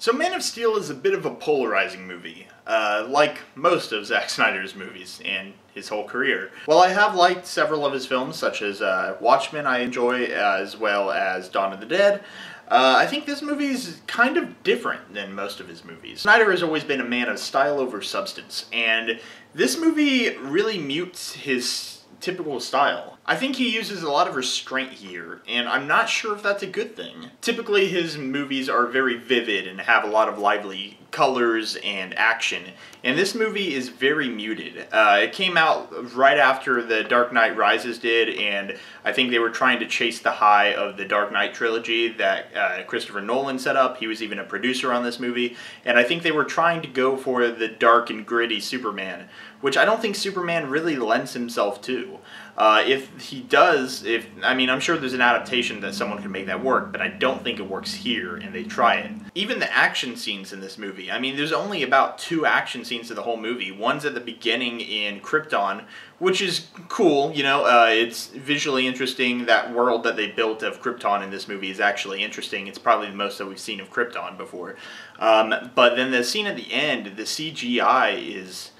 So Man of Steel is a bit of a polarizing movie, like most of Zack Snyder's movies and his whole career. While I have liked several of his films, such as Watchmen I enjoy, as well as Dawn of the Dead, I think this movie is kind of different than most of his movies. Snyder has always been a man of style over substance, and this movie really mutes his typical style. I think he uses a lot of restraint here, and I'm not sure if that's a good thing. Typically his movies are very vivid and have a lot of lively colors and action, and this movie is very muted. It came out right after The Dark Knight Rises did, and I think they were trying to chase the high of the Dark Knight trilogy that Christopher Nolan set up. He was even a producer on this movie, and I think they were trying to go for the dark and gritty Superman, which I don't think Superman really lends himself to. If he does, I'm sure there's an adaptation that someone can make that work, but I don't think it works here, and they try it. Even the action scenes in this movie, there's only about 2 action scenes in the whole movie. One's at the beginning in Krypton, which is cool, it's visually interesting. That world that they built of Krypton in this movie is actually interesting. It's probably the most that we've seen of Krypton before. But then the scene at the end, the CGI is,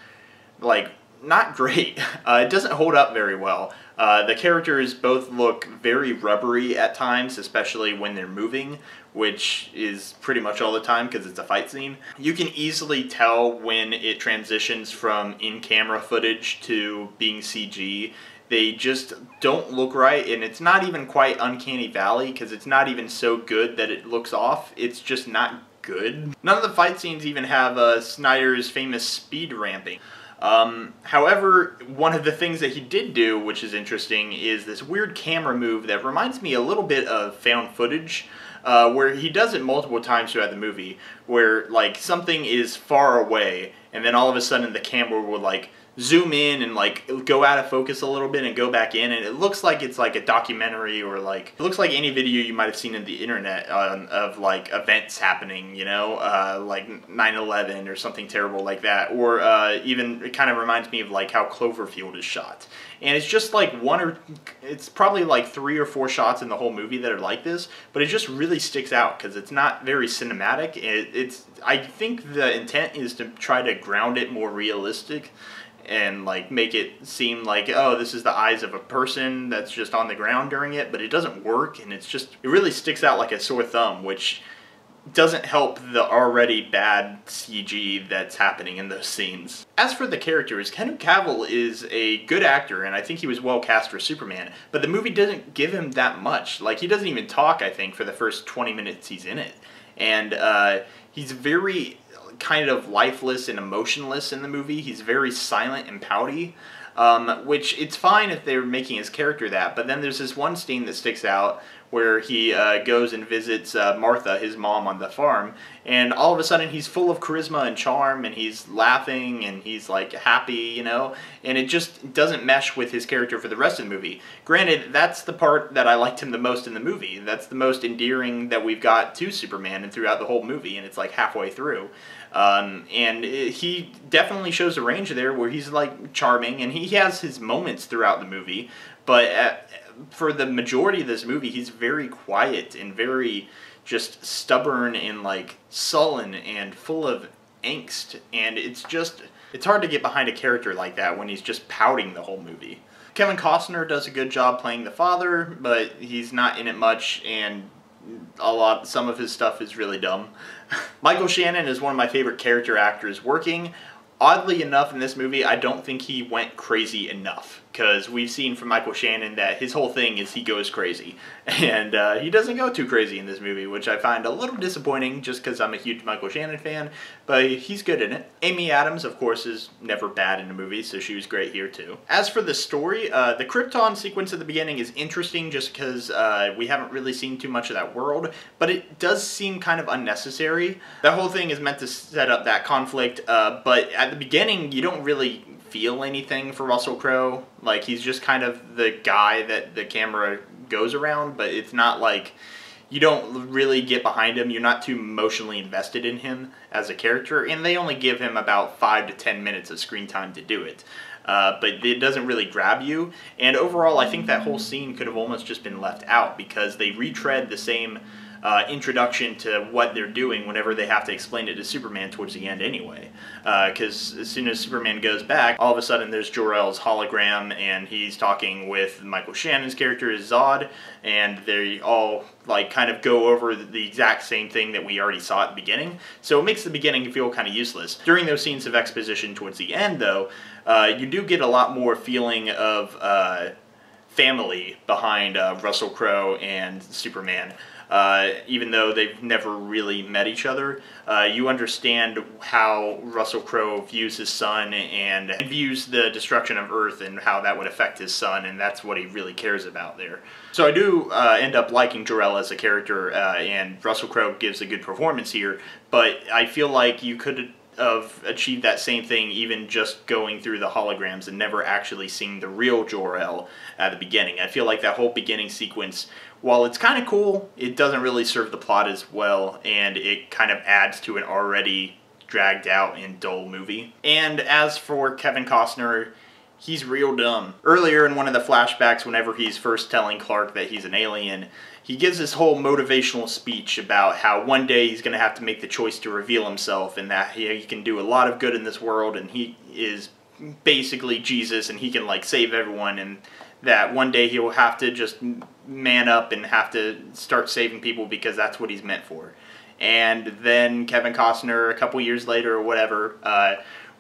not great. It doesn't hold up very well. The characters both look very rubbery at times, especially when they're moving, which is pretty much all the time because it's a fight scene. You can easily tell when it transitions from in-camera footage to being CG. They just don't look right, and it's not even quite Uncanny Valley because it's not even so good that it looks off. It's just not good. None of the fight scenes even have Snyder's famous speed ramping. However, one of the things that he did do, which is interesting, is this weird camera move that reminds me a little bit of found footage, where he does it multiple times throughout the movie, where, something is far away, and then all of a sudden the camera will, zoom in and, go out of focus a little bit and go back in, and it looks like it's, a documentary, or, it looks like any video you might have seen on the internet of, events happening, like 9/11 or something terrible like that, or even, it kind of reminds me of, how Cloverfield is shot. And it's just, it's probably, 3 or 4 shots in the whole movie that are like this, but it just really sticks out, because it's not very cinematic. I think the intent is to try to ground it more realistic, and make it seem like, oh, this is the eyes of a person that's just on the ground during it, but it doesn't work, and it really sticks out like a sore thumb, which doesn't help the already bad CG that's happening in those scenes. As for the characters, Henry Cavill is a good actor, and I think he was well cast for Superman, but the movie doesn't give him that much. He doesn't even talk, I think, for the first 20 minutes he's in it. And he's very kind of lifeless and emotionless in the movie. He's very silent and pouty, which it's fine if they're making his character that, but then there's this one scene that sticks out where he goes and visits Martha, his mom, on the farm, and all of a sudden he's full of charisma and charm, and he's laughing, and he's happy, and it just doesn't mesh with his character for the rest of the movie. Granted, that's the part that I liked him the most in the movie. That's the most endearing that we've got to Superman and throughout the whole movie, and it's halfway through. He definitely shows a range there where he's charming, and he has his moments throughout the movie, but for the majority of this movie he's very quiet and very just stubborn and sullen and full of angst, and it's hard to get behind a character like that when he's just pouting the whole movie. Kevin Costner does a good job playing the father, but he's not in it much, and some of his stuff is really dumb. Michael Shannon is one of my favorite character actors working. Oddly enough, in this movie, I don't think he went crazy enough, because we've seen from Michael Shannon that his whole thing is he goes crazy, and he doesn't go too crazy in this movie, which I find a little disappointing just because I'm a huge Michael Shannon fan, but he's good in it. Amy Adams, of course, is never bad in a movie, so she was great here too. As for the story, the Krypton sequence at the beginning is interesting just because we haven't really seen too much of that world, but it does seem kind of unnecessary. That whole thing is meant to set up that conflict, but at the beginning you don't really feel anything for Russell Crowe. He's just kind of the guy that the camera goes around, but it's not you don't really get behind him. You're not too emotionally invested in him as a character, and they only give him about 5 to 10 minutes of screen time to do it. But it doesn't really grab you, and overall I think that whole scene could have almost just been left out, because they retread the same introduction to what they're doing whenever they have to explain it to Superman towards the end anyway. Because as soon as Superman goes back, all of a sudden there's Jor-El's hologram, and he's talking with Michael Shannon's character as Zod, and they all like kind of go over the exact same thing that we already saw at the beginning. So it makes the beginning feel kind of useless. During those scenes of exposition towards the end, though, you do get a lot more feeling of family behind Russell Crowe and Superman. Even though they've never really met each other, you understand how Russell Crowe views his son and views the destruction of Earth and how that would affect his son, and that's what he really cares about there. So I do end up liking Jor-El as a character, and Russell Crowe gives a good performance here, but I feel like you could have achieved that same thing even just going through the holograms and never actually seeing the real Jor-El at the beginning. I feel like that whole beginning sequence, while it's kind of cool, it doesn't really serve the plot as well, and it kind of adds to an already dragged out and dull movie. And as for Kevin Costner, he's real dumb. Earlier in one of the flashbacks, whenever he's first telling Clark that he's an alien, he gives this whole motivational speech about how one day he's going to have to make the choice to reveal himself, and that he can do a lot of good in this world, and he is basically Jesus, and he can like save everyone, and that one day he will have to just man up and have to start saving people because that's what he's meant for. And then Kevin Costner, a couple years later or whatever,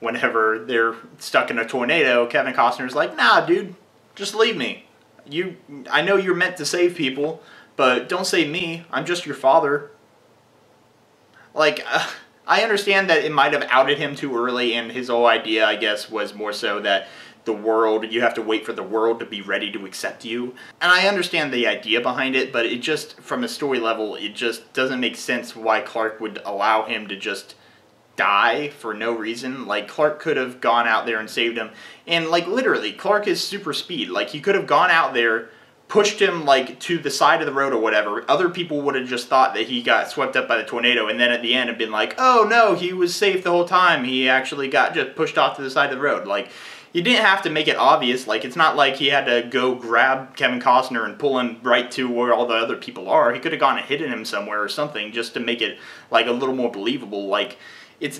whenever they're stuck in a tornado, Kevin Costner's like, nah, dude, just leave me. I know you're meant to save people, but don't save me. I'm just your father. Like, I understand that it might have outed him too early, and his whole idea, I guess, was more so that the world, you have to wait for the world to be ready to accept you. And I understand the idea behind it, but it just, from a story level, it just doesn't make sense why Clark would allow him to just die for no reason. Like, Clark could have gone out there and saved him. And, like, literally, Clark is super speed. Like, he could have gone out there, pushed him, like, to the side of the road or whatever. Other people would have just thought that he got swept up by the tornado, and then at the end have been like, oh, no, he was safe the whole time. He actually got just pushed off to the side of the road. Like, you didn't have to make it obvious. Like, it's not like he had to go grab Kevin Costner and pull him right to where all the other people are. He could have gone and hidden him somewhere or something just to make it, like, a little more believable. Like, it's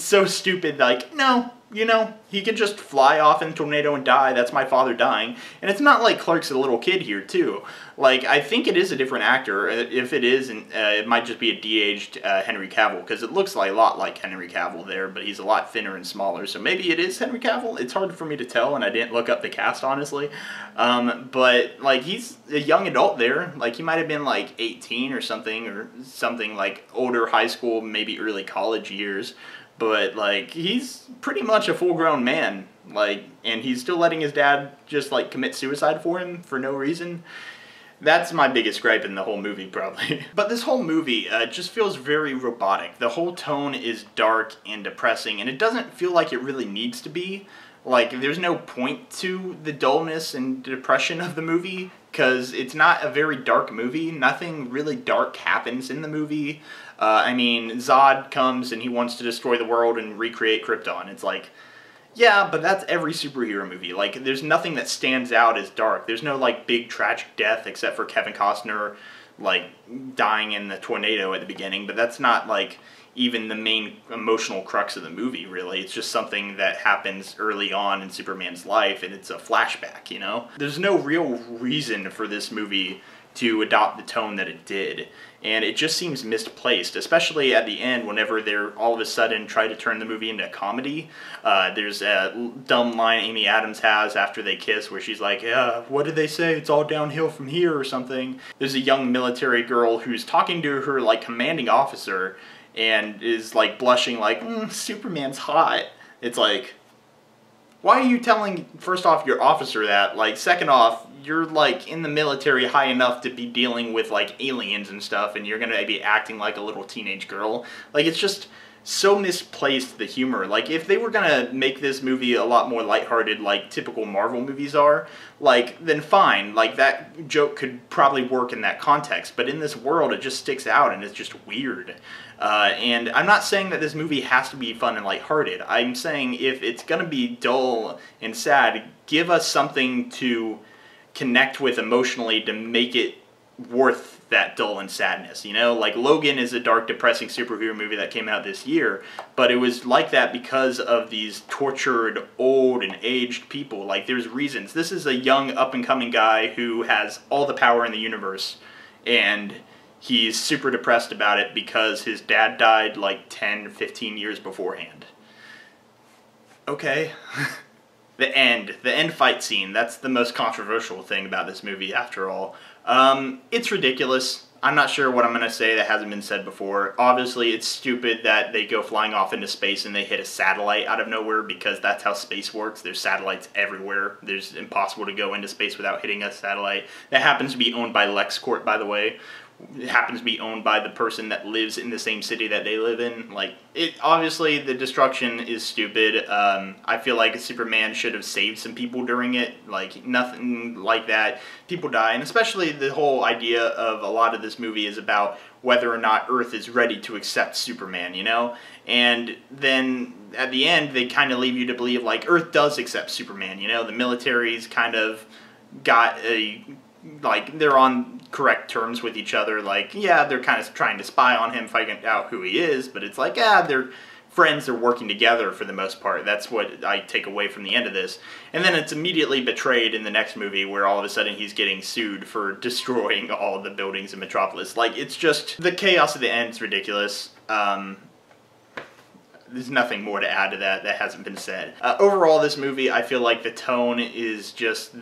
so stupid. Like, no, you know, he can just fly off in a tornado and die. That's my father dying. And it's not like Clark's a little kid here, too. Like, I think it is a different actor. If it is, it might just be a de-aged Henry Cavill, because it looks like a lot like Henry Cavill there, but he's a lot thinner and smaller. So maybe it is Henry Cavill. It's hard for me to tell, and I didn't look up the cast, honestly. But, like, he's a young adult there. Like, he might have been, like, 18 or something like older high school, maybe early college years. But, like, he's pretty much a full-grown man. Like, and he's still letting his dad just, like, commit suicide for him for no reason. That's my biggest gripe in the whole movie, probably. But this whole movie just feels very robotic. The whole tone is dark and depressing, and it doesn't feel like it really needs to be. Like, there's no point to the dullness and depression of the movie, because it's not a very dark movie. Nothing really dark happens in the movie. I mean, Zod comes and he wants to destroy the world and recreate Krypton. It's like, yeah, but that's every superhero movie. Like, there's nothing that stands out as dark. There's no, like, big tragic death except for Kevin Costner, like, dying in the tornado at the beginning. But that's not, like, even the main emotional crux of the movie, really. It's just something that happens early on in Superman's life, and it's a flashback, you know? There's no real reason for this movie to adopt the tone that it did, and it just seems misplaced, especially at the end whenever they're all of a sudden try to turn the movie into a comedy. There's a dumb line Amy Adams has after they kiss where she's like, what did they say, it's all downhill from here or something. There's a young military girl who's talking to her, like, commanding officer and is, like, blushing like, Superman's hot. It's like, why are you telling, first off, your officer that? Like, second off, you're, like, in the military high enough to be dealing with, like, aliens and stuff, and you're gonna be acting like a little teenage girl. Like, it's just so misplaced, the humor. Like, if they were gonna make this movie a lot more lighthearted, like typical Marvel movies are, like, then fine. Like, that joke could probably work in that context, but in this world, it just sticks out, and it's just weird. And I'm not saying that this movie has to be fun and lighthearted. I'm saying if it's gonna be dull and sad, give us something to connect with emotionally to make it worth that dull and sadness, you know? Like, Logan is a dark, depressing superhero movie that came out this year, but it was like that because of these tortured, old, and aged people. Like, there's reasons. This is a young, up-and-coming guy who has all the power in the universe, and he's super depressed about it because his dad died like 10, 15 years beforehand. Okay. The end fight scene, that's the most controversial thing about this movie after all. It's ridiculous. I'm not sure what I'm going to say that hasn't been said before. Obviously, it's stupid that they go flying off into space and they hit a satellite out of nowhere, because that's how space works. There's satellites everywhere. It's impossible to go into space without hitting a satellite. That happens to be owned by LexCorp, by the way. It happens to be owned by the person that lives in the same city that they live in. Like, obviously the destruction is stupid. I feel like Superman should have saved some people during it. Like, nothing like that. People die, and especially the whole idea of a lot of this movie is about whether or not Earth is ready to accept Superman, you know? And then at the end, they kind of leave you to believe, like, Earth does accept Superman, you know? The military's kind of got a... like, they're on correct terms with each other. Like, yeah, they're kind of trying to spy on him, finding out who he is, but it's like, yeah, they're friends, they're working together for the most part. That's what I take away from the end of this. And then it's immediately betrayed in the next movie, where all of a sudden he's getting sued for destroying all of the buildings in Metropolis. Like, it's just, the chaos at the end is ridiculous. There's nothing more to add to that hasn't been said. Overall, this movie, I feel like the tone is just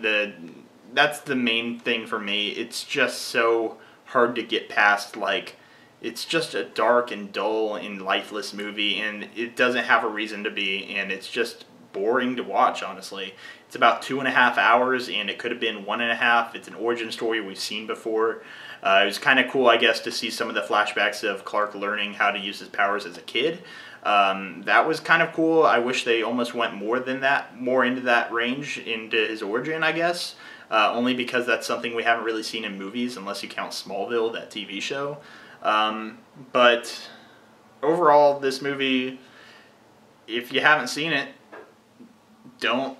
that's the main thing for me. It's just so hard to get past. Like, it's just a dark and dull and lifeless movie, and it doesn't have a reason to be, and it's just boring to watch, honestly. It's about 2.5 hours, and it could have been 1.5. It's an origin story we've seen before. It was kind of cool, I guess, to see some of the flashbacks of Clark learning how to use his powers as a kid. That was kind of cool. I wish they almost went more into that range, into his origin, I guess. Only because that's something we haven't really seen in movies, unless you count Smallville, that TV show. But overall, this movie, if you haven't seen it, don't.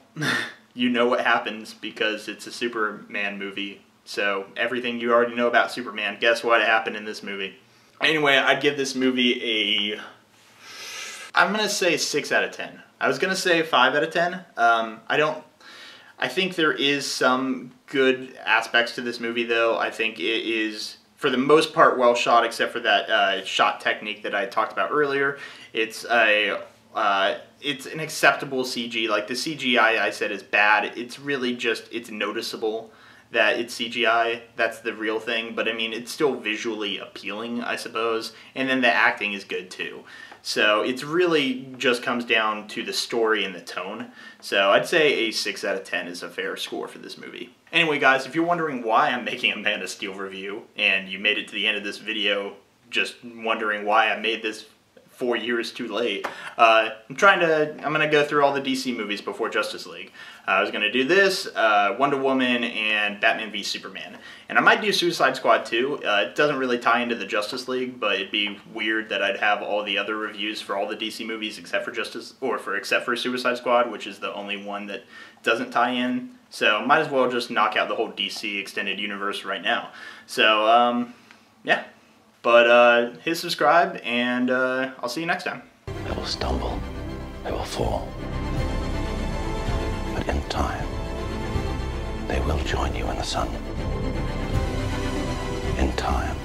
You know what happens, because it's a Superman movie. So everything you already know about Superman, guess what happened in this movie? Anyway, I'd give this movie I'm going to say 6 out of 10. I was going to say 5 out of 10. I think there is some good aspects to this movie, though. I think it is, for the most part, well shot, except for that shot technique that I talked about earlier. It's an acceptable CG. Like, the CGI I said is bad. It's really just, it's noticeable that it's CGI. That's the real thing. But, I mean, it's still visually appealing, I suppose. And then the acting is good, too. So it's really just comes down to the story and the tone. So I'd say a 6 out of 10 is a fair score for this movie. Anyway, guys, if you're wondering why I'm making a Man of Steel review, and you made it to the end of this video just wondering why I made this 4 years too late, I'm going to go through all the DC movies before Justice League. I was going to do this, Wonder Woman, and Batman v Superman. And I might do Suicide Squad too. It doesn't really tie into the Justice League, but it'd be weird that I'd have all the other reviews for all the DC movies except for Suicide Squad, which is the only one that doesn't tie in. So might as well just knock out the whole DC extended universe right now. So yeah. But hit subscribe, and I'll see you next time. They will stumble, they will fall, but in time, they will join you in the sun. In time,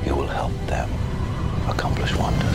you will help them accomplish wonders.